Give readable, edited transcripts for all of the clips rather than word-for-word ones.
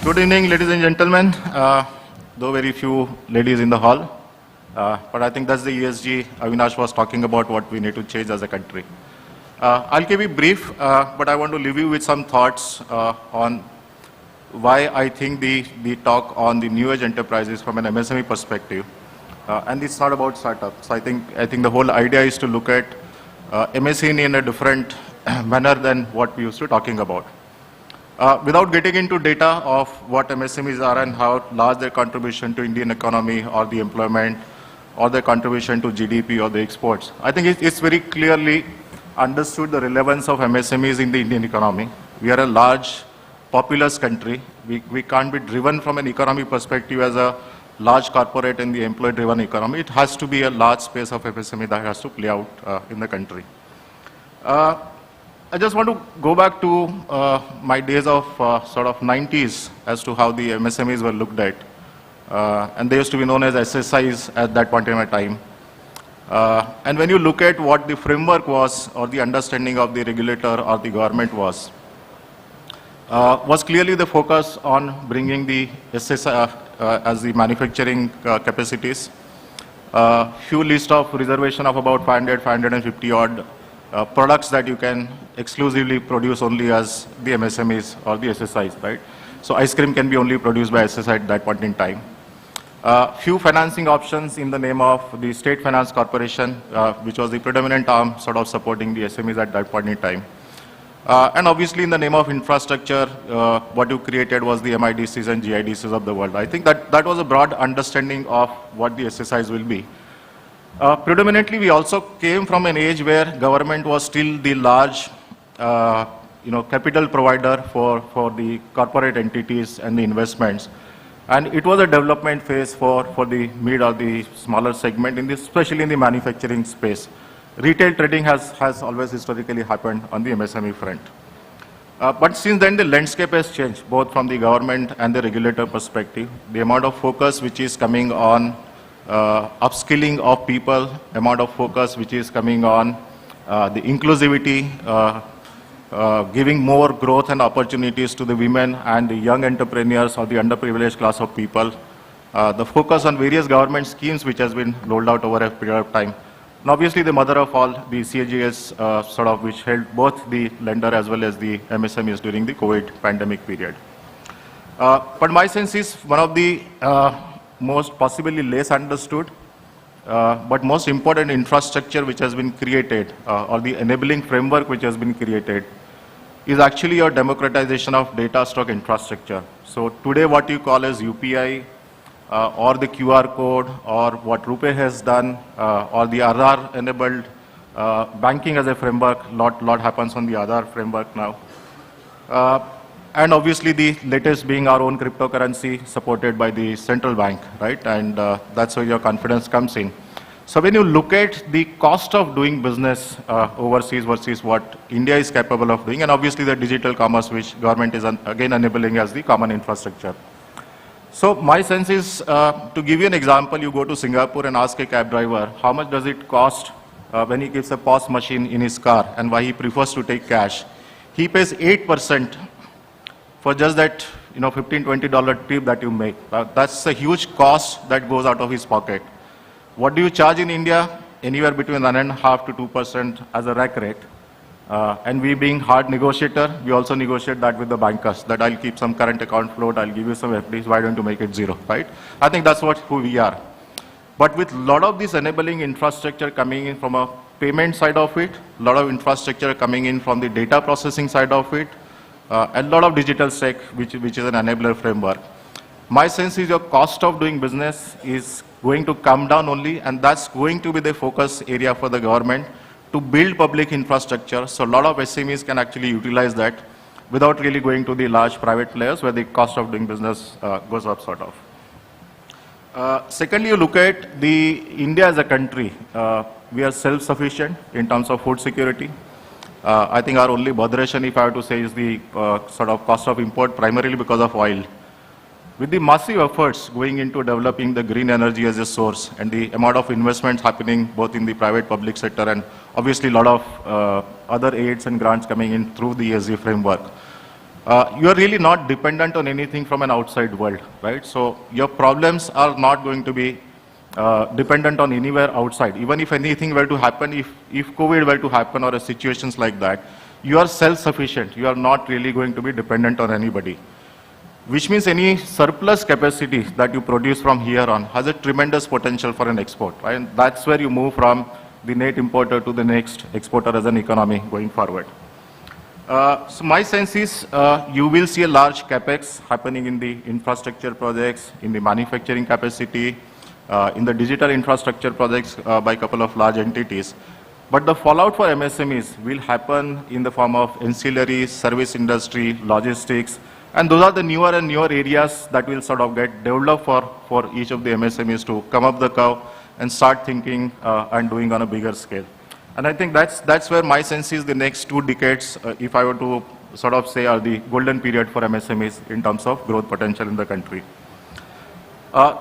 Good evening, ladies and gentlemen. Though very few ladies in the hall, but I think that's the ESG Avinash was talking about, what we need to change as a country. I'll keep it brief, but I want to leave you with some thoughts on why I think the talk on the new age enterprises from an MSME perspective, and it's not about startups. I think the whole idea is to look at MSME in a different manner than what we used to talking about. Without getting into data of what MSMEs are and how large their contribution to Indian economy or the employment or their contribution to GDP or the exports, I think it's very clearly understood the relevance of MSMEs in the Indian economy. We are a large, populous country. We can't be driven from an economy perspective as a large corporate in the employee-driven economy. It has to be a large space of MSME that has to play out in the country. I just want to go back to my days of sort of 90s as to how the MSMEs were looked at. And they used to be known as SSIs at that point in my time. And when you look at what the framework was or the understanding of the regulator or the government was clearly the focus on bringing the SSI as the manufacturing capacities. Few list of reservation of about 500, 550 odd products that you can exclusively produce only as the MSMEs or the SSIs, right? So ice cream can be only produced by SSI at that point in time. Few financing options in the name of the State Finance Corporation, which was the predominant arm sort of supporting the SMEs at that point in time. And obviously in the name of infrastructure, what you created was the MIDCs and GIDCs of the world. I think that was a broad understanding of what the SSIs will be. Predominantly, we also came from an age where government was still the large, capital provider for the corporate entities and the investments. And it was a development phase for the mid or the smaller segment, especially in the manufacturing space. Retail trading has always historically happened on the MSME front. But since then, the landscape has changed, both from the government and the regulator perspective. The amount of focus which is coming on upskilling of people, amount of focus which is coming on the inclusivity, giving more growth and opportunities to the women and the young entrepreneurs or the underprivileged class of people. The focus on various government schemes which has been rolled out over a period of time. And obviously the mother of all, the CAGS which held both the lender as well as the MSMEs during the COVID pandemic period. But my sense is one of the most possibly less understood, but most important infrastructure which has been created, or the enabling framework which has been created, is actually your democratization of data stock infrastructure. So today what you call as UPI, or the QR code, or what RuPay has done, or the Aadhaar enabled banking as a framework, lot happens on the Aadhaar framework now. And obviously the latest being our own cryptocurrency supported by the central bank, right? And that's where your confidence comes in. So when you look at the cost of doing business overseas versus what India is capable of doing, and obviously the digital commerce which government is again enabling as the common infrastructure. So my sense is, to give you an example, you go to Singapore and ask a cab driver, how much does it cost when he gives a POS machine in his car and why he prefers to take cash. He pays 8% for just that, $15, $20 trip that you make. That's a huge cost that goes out of his pocket. What do you charge in India? Anywhere between 1.5% to 2% as a rack rate. And we being hard negotiator, we also negotiate that with the bankers, that I'll keep some current account float, I'll give you some FDs, why don't you make it zero, right? I think that's who we are. But with a lot of this enabling infrastructure coming in from a payment side of it, a lot of infrastructure coming in from the data processing side of it, a lot of digital stack, which is an enabler framework. My sense is your cost of doing business is going to come down only, and that's going to be the focus area for the government to build public infrastructure. So a lot of SMEs can actually utilize that without really going to the large private players where the cost of doing business goes up sort of. Secondly, you look at the India as a country. We are self-sufficient in terms of food security. I think our only botheration, if I have to say, is the sort of cost of import, primarily because of oil. With the massive efforts going into developing the green energy as a source and the amount of investments happening both in the private public sector and obviously a lot of other aids and grants coming in through the ESG framework, you are really not dependent on anything from an outside world, right? So your problems are not going to be dependent on anywhere outside. Even if anything were to happen, if COVID were to happen or situations like that, you are self-sufficient. You are not really going to be dependent on anybody. Which means any surplus capacity that you produce from here on has a tremendous potential for an export, right? And that's where you move from the net importer to the next exporter as an economy going forward. So my sense is you will see a large capex happening in the infrastructure projects, in the manufacturing capacity, in the digital infrastructure projects by a couple of large entities. But the fallout for MSMEs will happen in the form of ancillaries, service industry, logistics, and those are the newer and newer areas that will sort of get developed for each of the MSMEs to come up the curve and start thinking and doing on a bigger scale. And I think that's where my sense is the next 2 decades, if I were to sort of say, are the golden period for MSMEs in terms of growth potential in the country.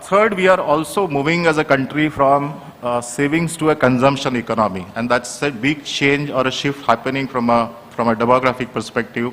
Third, we are also moving as a country from savings to a consumption economy, and that's a big change or a shift happening from a demographic perspective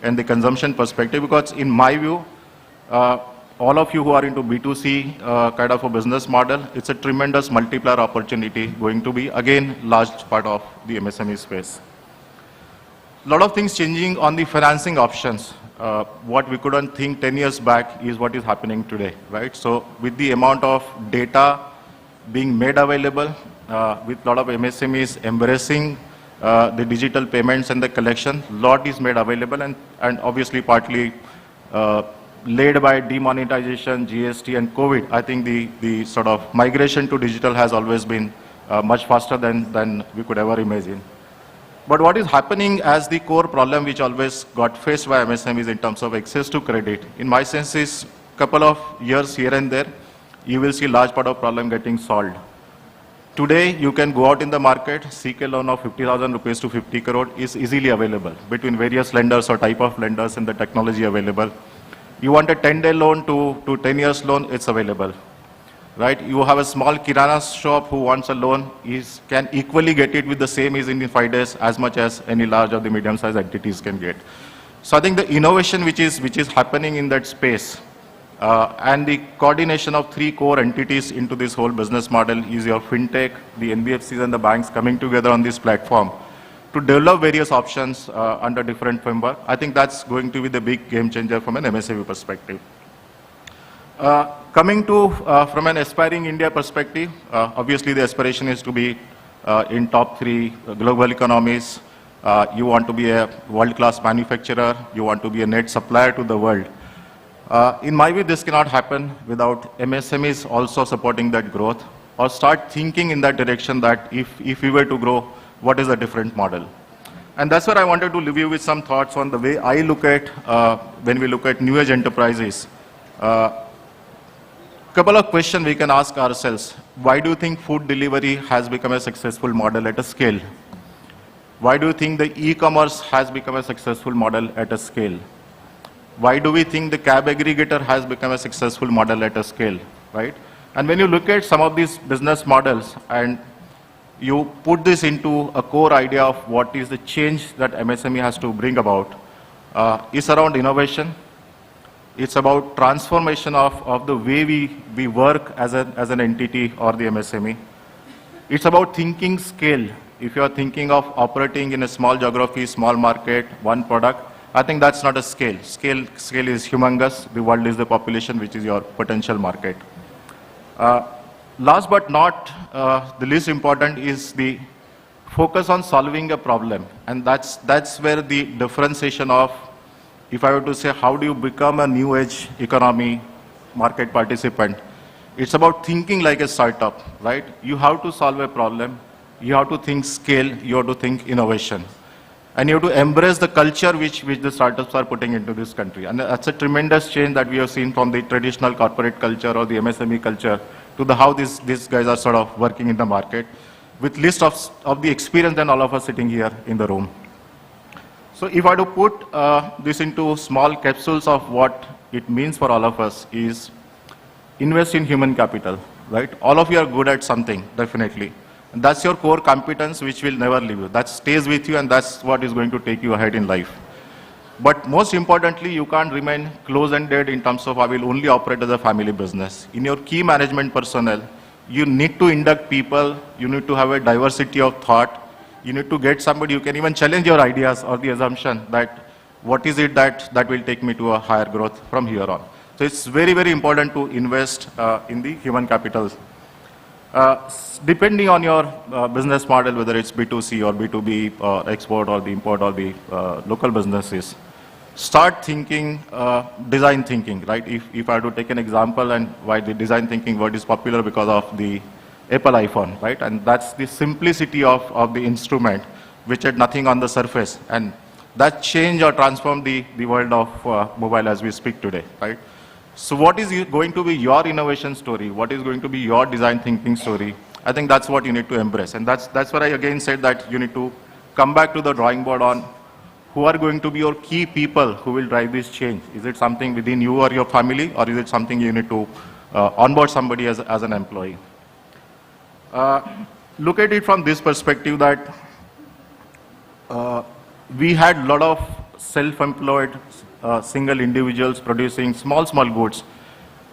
and the consumption perspective, because in my view, all of you who are into B2C kind of a business model, it's a tremendous multiplier opportunity going to be, again, large part of the MSME space. A lot of things changing on the financing options. What we couldn't think 10 years back is what is happening today, right? So with the amount of data being made available, with a lot of MSMEs embracing the digital payments and the collection, lot is made available, and obviously partly led by demonetization, GST and COVID. I think the sort of migration to digital has always been much faster than we could ever imagine. But what is happening as the core problem which always got faced by MSMEs in terms of access to credit, in my sense is couple of years here and there, you will see large part of problem getting solved. Today, you can go out in the market, seek a loan of 50,000 rupees to 50 crore is easily available between various lenders or type of lenders and the technology available. You want a 10-day loan to 10 years loan, it's available, right? You have a small kirana shop who wants a loan, can equally get it with the same ease in 5 days as much as any large or the medium-sized entities can get. So I think the innovation which is happening in that space and the coordination of 3 core entities into this whole business model is your fintech, the NBFCs and the banks coming together on this platform to develop various options under different framework. I think that's going to be the big game changer from an MSME perspective. Coming to, from an aspiring India perspective, obviously the aspiration is to be in top 3 global economies. You want to be a world-class manufacturer. You want to be a net supplier to the world. In my view, this cannot happen without MSMEs also supporting that growth or start thinking in that direction that if we were to grow, what is a different model? And that's where I wanted to leave you with some thoughts on the way I look at, when we look at new age enterprises. Couple of questions we can ask ourselves. Why do you think food delivery has become a successful model at a scale? Why do you think the e-commerce has become a successful model at a scale? Why do we think the cab aggregator has become a successful model at a scale, right? And when you look at some of these business models and you put this into a core idea of what is the change that MSME has to bring about, it's around innovation. It's about transformation of the way we work as an entity or the MSME. It's about thinking scale. If you are thinking of operating in a small geography, small market, one product, I think that's not a scale. Scale is humongous. The world is the population, which is your potential market. Last but not the least important is the focus on solving a problem. And that's where the differentiation of, if I were to say, how do you become a new age economy market participant? It's about thinking like a startup, right? You have to solve a problem. You have to think scale. You have to think innovation. And you have to embrace the culture which the startups are putting into this country. And that's a tremendous change that we have seen from the traditional corporate culture or the MSME culture to the how these guys are sort of working in the market with list of the experience than all of us sitting here in the room. So if I were to put this into small capsules of what it means for all of us is invest in human capital, right? All of you are good at something, definitely. And that's your core competence which will never leave you. That stays with you and that's what is going to take you ahead in life. But most importantly, you can't remain close-ended in terms of I will only operate as a family business. In your key management personnel, you need to induct people, you need to have a diversity of thought, you need to get somebody who can even challenge your ideas or the assumption that what is it that will take me to a higher growth from here on. So it's very, very important to invest in the human capital. Depending on your business model, whether it's B2C or B2B or export or the import or the local businesses, start thinking, design thinking, right? If I had to take an example and why the design thinking word is popular because of the Apple iPhone, right? And that's the simplicity of the instrument, which had nothing on the surface. And that changed or transformed the world of mobile as we speak today, right? So what is going to be your innovation story? What is going to be your design thinking story? I think that's what you need to embrace. And that's where I again said that you need to come back to the drawing board on who are going to be your key people who will drive this change. Is it something within you or your family, or is it something you need to onboard somebody as an employee? Look at it from this perspective that we had a lot of self-employed single individuals producing small goods,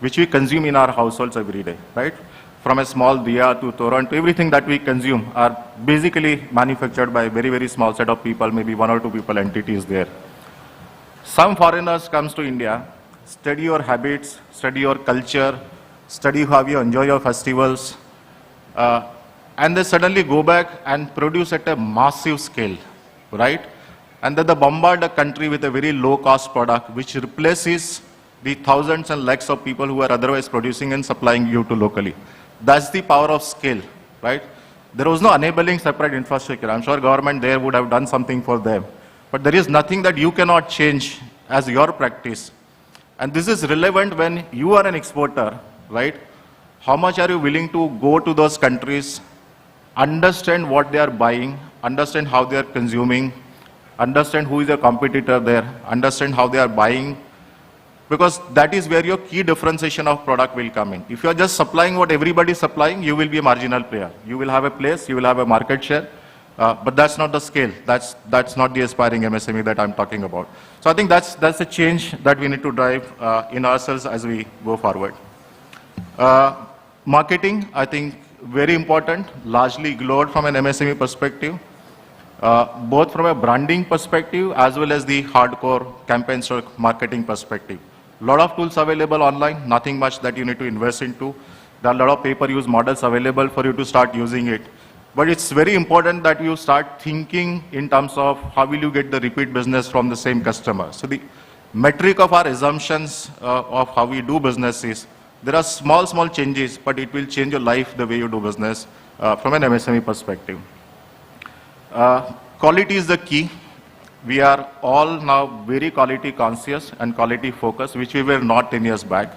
which we consume in our households every day, right? From a small diya to toran to everything that we consume are basically manufactured by a very, very small set of people, maybe one or two people, entities there. Some foreigners comes to India, study your habits, study your culture, study how you enjoy your festivals, and they suddenly go back and produce at a massive scale, right? And then they bombard the country with a very low-cost product, which replaces the thousands and lakhs of people who are otherwise producing and supplying you to locally. That's the power of scale, right? There was no enabling separate infrastructure. I'm sure government there would have done something for them. But there is nothing that you cannot change as your practice. And this is relevant when you are an exporter, right? How much are you willing to go to those countries, understand what they are buying, understand how they are consuming, understand who is your competitor there, understand how they are buying, because that is where your key differentiation of product will come in. If you are just supplying what everybody is supplying, you will be a marginal player. You will have a place, you will have a market share, but that's not the scale. That's not the aspiring MSME that I'm talking about. So I think that's a change that we need to drive in ourselves as we go forward. Marketing, I think, very important, largely ignored from an MSME perspective. Both from a branding perspective as well as the hardcore campaigns or marketing perspective. A lot of tools available online, nothing much that you need to invest into. There are a lot of pay-per-use models available for you to start using it. But it's very important that you start thinking in terms of how will you get the repeat business from the same customer. So the metric of our assumptions of how we do business is, there are small changes, but it will change your life the way you do business from an MSME perspective. Quality is the key. We are all now very quality conscious and quality focused, which we were not 10 years back.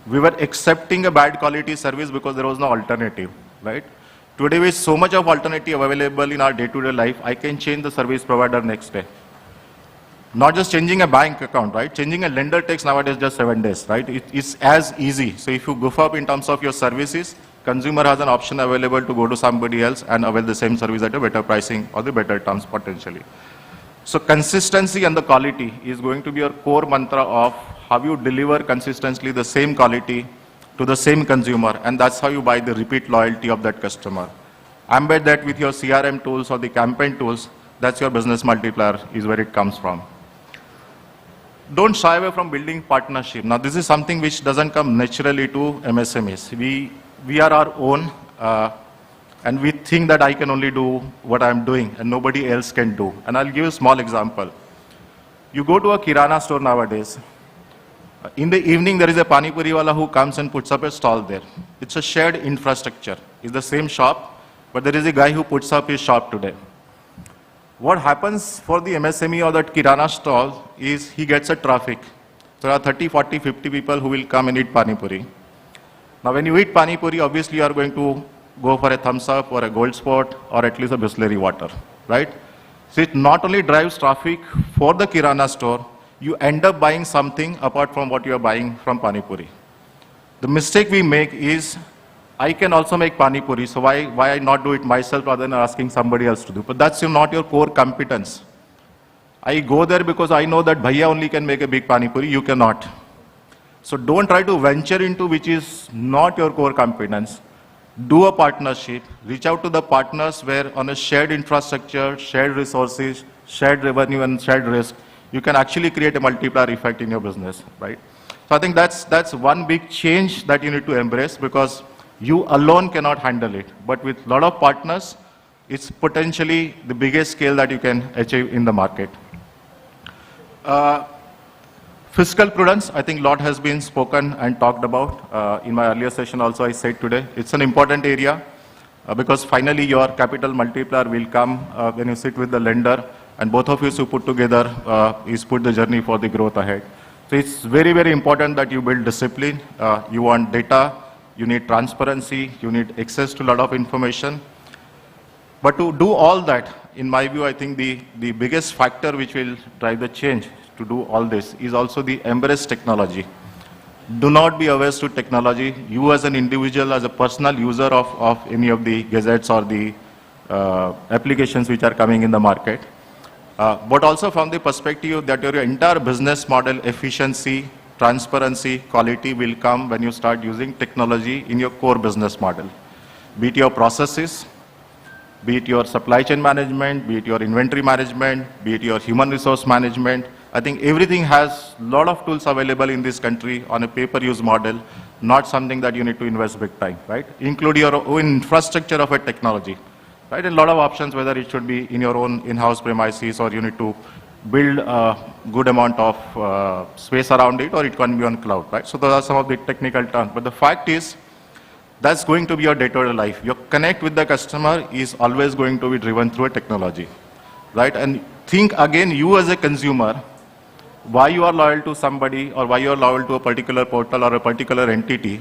We were accepting a bad quality service because there was no alternative, right? Today with so much of alternative available in our day-to-day life, I can change the service provider next day. Not just changing a bank account, right? Changing a lender takes nowadays just 7 days, right? It's as easy. So if you goof up in terms of your services, consumer has an option available to go to somebody else and avail the same service at a better pricing or the better terms potentially. So consistency and the quality is going to be your core mantra of how you deliver consistently the same quality to the same consumer, and that's how you buy the repeat loyalty of that customer. Embed that with your CRM tools or the campaign tools, that's your business multiplier is where it comes from. Don't shy away from building partnership. Now this is something which doesn't come naturally to MSMEs. We are our own, and we think that I can only do what I'm doing and nobody else can do. And I'll give you a small example. You go to a kirana store nowadays. In the evening, there is a pani puri wala who comes and puts up a stall there. It's a shared infrastructure. It's the same shop, but there is a guy who puts up his shop today. What happens for the MSME or that kirana stall is he gets a traffic. There are 30, 40, 50 people who will come and eat pani puri. Now when you eat pani puri, obviously you are going to go for a thumbs up or a gold spot or at least a Bisleri water, right? So it not only drives traffic for the kirana store, you end up buying something apart from what you are buying from pani puri. The mistake we make is, I can also make pani puri, so why I not do it myself rather than asking somebody else to do? But that's not your core competence. I go there because I know that bhaiya only can make a big pani puri, you cannot. So don't try to venture into which is not your core competence. Do a partnership, reach out to the partners where on a shared infrastructure, shared resources, shared revenue and shared risk, you can actually create a multiplier effect in your business, right? So I think that's one big change that you need to embrace, because you alone cannot handle it. But with a lot of partners, it's potentially the biggest scale that you can achieve in the market. Fiscal prudence, I think a lot has been spoken and talked about. In my earlier session also I said today, it's an important area because finally your capital multiplier will come when you sit with the lender and both of you to put together is put the journey for the growth ahead. So it's very, very important that you build discipline. You want data, you need transparency, you need access to a lot of information. But to do all that, in my view, I think the biggest factor which will drive the change to do all this is also the embrace technology. Do not be averse to technology. You as an individual, as a personal user of any of the gadgets or the applications which are coming in the market. But also from the perspective that your entire business model, efficiency, transparency, quality will come when you start using technology in your core business model. Be it your processes, be it your supply chain management, be it your inventory management, be it your human resource management. I think everything has a lot of tools available in this country on a pay-per-use model, not something that you need to invest big time, right? Include your own infrastructure of a technology, right? A lot of options, whether it should be in your own in-house premises or you need to build a good amount of space around it, or it can be on cloud, right? So those are some of the technical terms. But the fact is, that's going to be your day-to-day life. Your connect with the customer is always going to be driven through a technology, right? And think again, you as a consumer, why you are loyal to somebody or why you are loyal to a particular portal or a particular entity,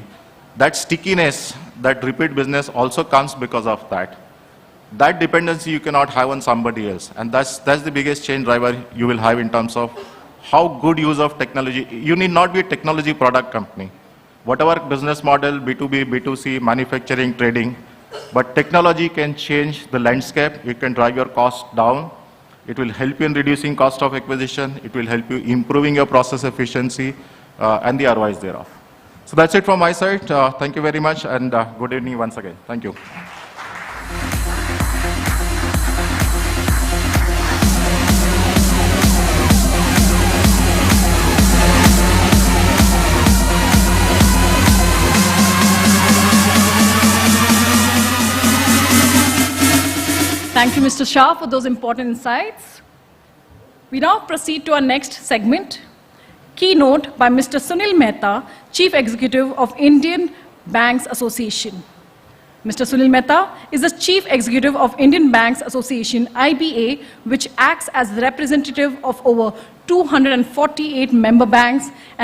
that stickiness, that repeat business also comes because of that. That dependency you cannot have on somebody else. And that's the biggest change driver you will have in terms of how good use of technology. You need not be a technology product company. Whatever business model, B2B, B2C, manufacturing, trading, but technology can change the landscape. It can drive your cost down. It will help you in reducing cost of acquisition. It will help you improving your process efficiency and the ROIs thereof. So that's it from my side. Thank you very much and good evening once again. Thank you. Thank you, Mr. Shah, for those important insights. We now proceed to our next segment, keynote by Mr. Sunil Mehta, Chief Executive of Indian Banks Association. Mr. Sunil Mehta is the Chief Executive of Indian Banks Association, IBA, which acts as the representative of over 248 member banks and